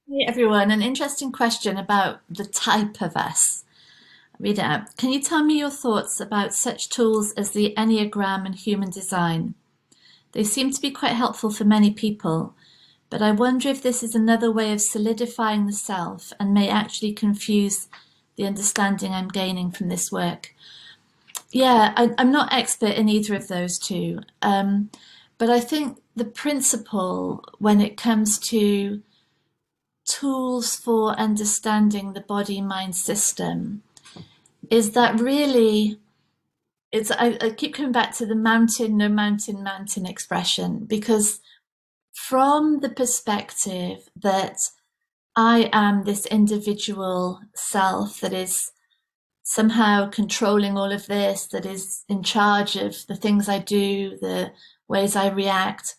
Hey everyone, an interesting question about the type of us. Read it out. Can you tell me your thoughts about such tools as the Enneagram and human design? They seem to be quite helpful for many people, but I wonder if this is another way of solidifying the self and may actually confuse the understanding I'm gaining from this work. Yeah, I'm not expert in either of those two, but I think the principle when it comes to tools for understanding the body mind system is that really I keep coming back to the mountain no mountain mountain expression, because from the perspective that I am this individual self that is somehow controlling all of this, that is in charge of the things I do, the ways I react,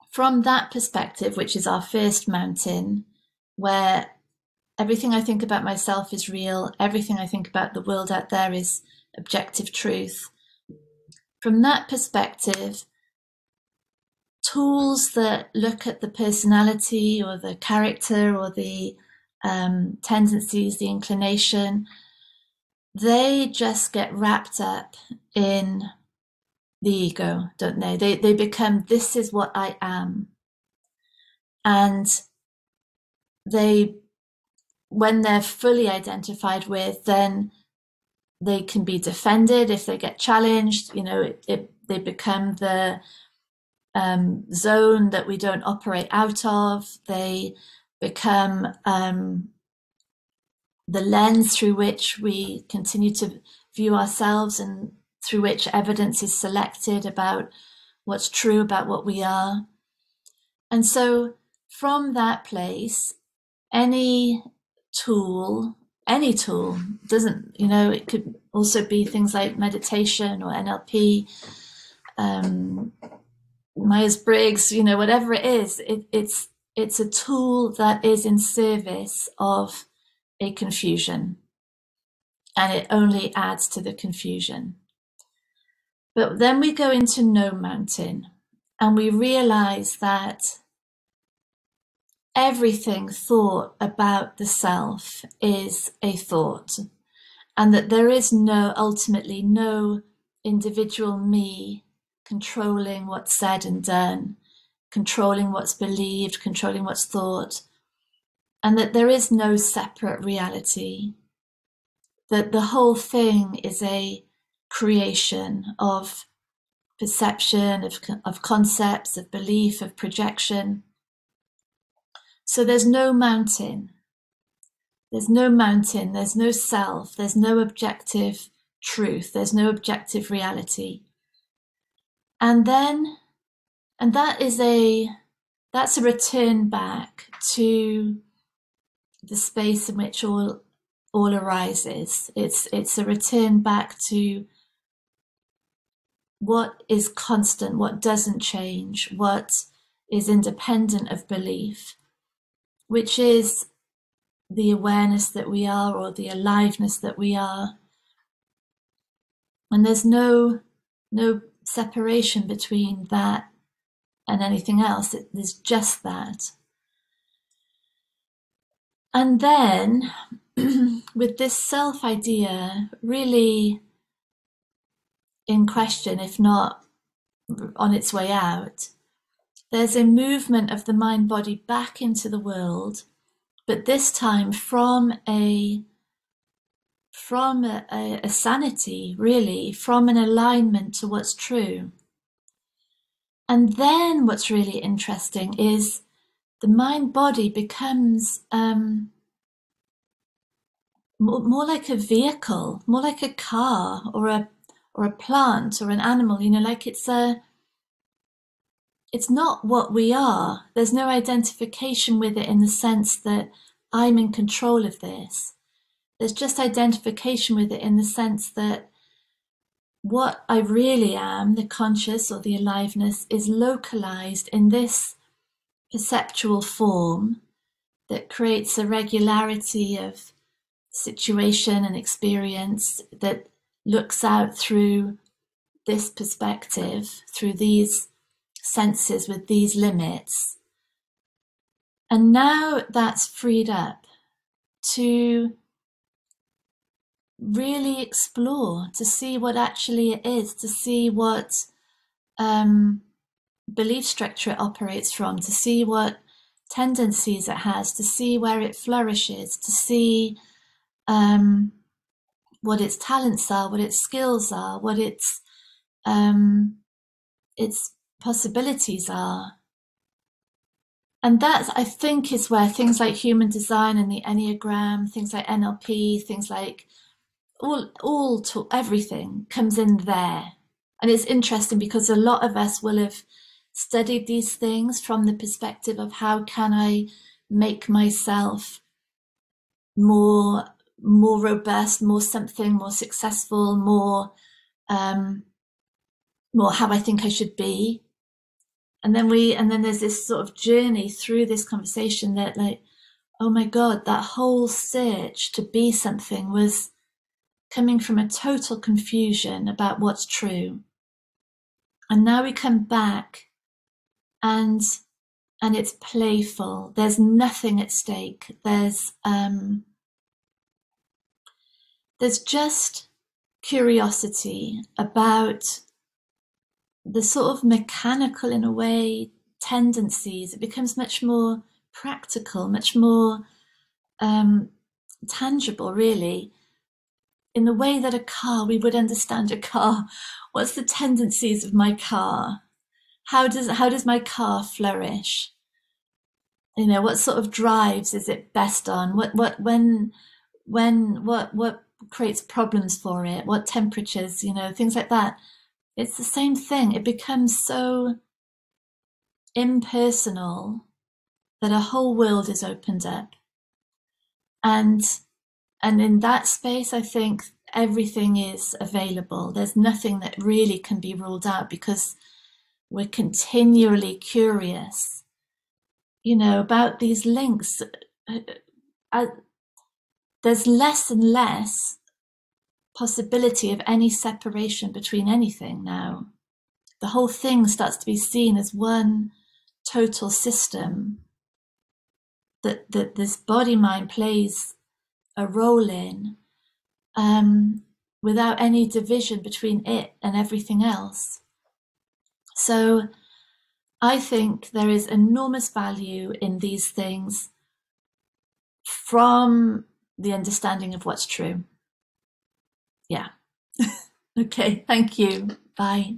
from that perspective, which is our first mountain, where everything I think about myself is real, everything I think about the world out there is objective truth. From that perspective, tools that look at the personality or the character or the tendencies, the inclination, they just get wrapped up in the ego, don't they? They become, this is what I am. And they, when they're fully identified with, then they can be defended if they get challenged. They become the zone that we don't operate out of. They become the lens through which we continue to view ourselves and through which evidence is selected about what's true about what we are. And so from that place, any tool, any tool doesn't, it could also be things like meditation or NLP, um, Myers-Briggs, whatever it is, it's a tool that is in service of a confusion, and it only adds to the confusion. But then we go into no mountain and we realize that everything thought about the self is a thought, and that there is ultimately no individual me controlling what's said and done, controlling what's believed, controlling what's thought, and that there is no separate reality, that the whole thing is a creation of perception, of concepts, of belief, of projection. So there's no mountain. There's no mountain, there's no self, there's no objective truth, there's no objective reality. And then, and that's a return back to the space in which all arises. It's a return back to what is constant, what doesn't change, what is independent of belief, which is the awareness that we are, or the aliveness that we are. And there's no separation between that and anything else. There's just that. And then with this self idea really in question, if not on its way out, there's a movement of the mind body back into the world, but this time from a sanity, really, from an alignment to what's true. And then what's really interesting is the mind body becomes more like a vehicle, more like a car or a plant or an animal, like it's not what we are. There's no identification with it in the sense that I'm in control of this. There's just identification with it in the sense that what I really am, the conscious or the aliveness, is localized in this perceptual form that creates a regularity of situation and experience that looks out through this perspective, through these senses with these limits. And now that's freed up to really explore, to see what actually it is, to see what belief structure it operates from, to see what tendencies it has, to see where it flourishes, to see what its talents are, what its skills are, what its possibilities are. And that, I think, is where things like human design and the Enneagram, things like NLP, things like everything comes in there. And it's interesting because a lot of us will have studied these things from the perspective of how can I make myself more robust, more something, more successful, more how I think I should be. And then there's this sort of journey through this conversation that, like, oh my God, that whole search to be something was coming from a total confusion about what's true. And now we come back and it's playful. There's nothing at stake. There's just curiosity about the sort of mechanical, in a way, tendencies. It becomes much more practical, much more tangible, really, in the way that a car, we would understand a car. What's the tendencies of my car? How does my car flourish? You know, what sort of drives is it best on? What creates problems for it? What temperatures? You know, things like that. It's the same thing. It becomes so impersonal that a whole world is opened up. And in that space, I think everything is available. There's nothing that really can be ruled out because we're continually curious, you know, about these links. There's less and less possibility of any separation between anything now. The whole thing starts to be seen as one total system that this body mind plays a role in, without any division between it and everything else. So I think there is enormous value in these things from the understanding of what's true. Yeah. Okay, thank you. Bye.